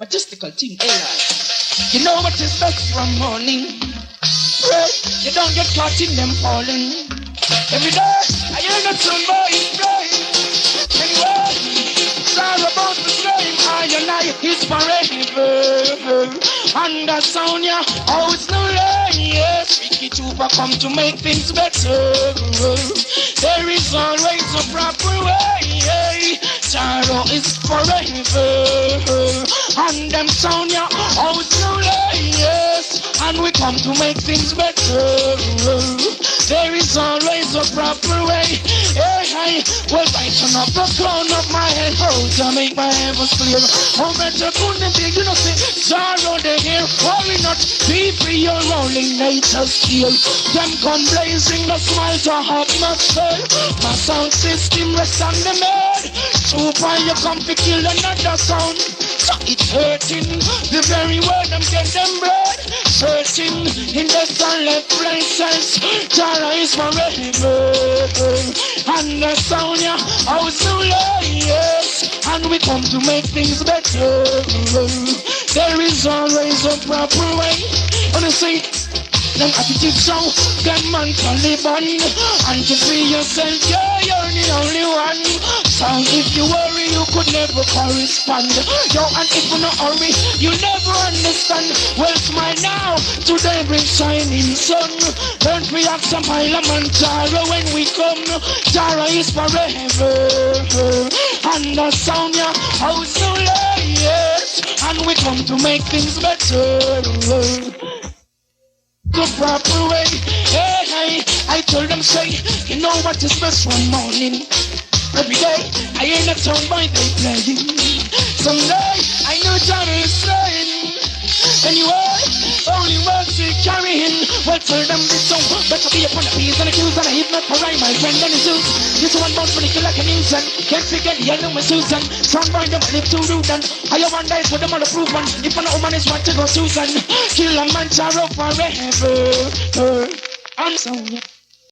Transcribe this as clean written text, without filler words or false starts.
Majestical thing, you know what is best from morning? Pray, you don't get caught in them falling. Every day, I hear that somebody pray. Anyway, it's all about the same. I and I is forever. And that sound, yeah, oh, it's no lie. Yes, Ricky Tuba come to make things better. There is always a proper way. Jaro is forever. And them sound, yeah, oh, it's no lie. Yes, and we come to make things better. There is always a proper way. Hey, well, I turn up the crown of my head, to make my heavens clear. How better couldn't be, you know, say, Jaro, they here, worry not, be free, you're rolling nature's steel. Them gun blazing, the smile to atmosphere. My sound system rests on the med. Super, you come to kill another sound. So it's hurting, the very word them get them bread. Searching in the sunlit places, Jaro is forever. And the sound, yeah, oh, so yes, and we come to make things better. There is always a proper way. Honestly, them attitude so, them man can live on. And to free yourself, yeah, you're the only one. So if you worry, you could never correspond. Yo, and if you not hurry, you never understand. Well, smile now, today brings shining sun. Don't react some Killamanjaro when we come. Jaro is forever. And the sound, yeah, oh, so yes, and we come to make things better. The proper way. Hey, I told them, say, you know what is best one morning. Every day, I hear that song by they playing. Someday, I know Jaro is saying. Anyway, only words we carrying. Well, tell them this song better be upon the peas and the cues and the hit not for rhyme, my friend and his suits. This one bounce pretty like a nuisance. Can't forget the yellow with Susan. Strong boy, them live too rude and I have one dice for them all the proof one. If an woman is want to go Susan, Killamanjaro forever. I'm so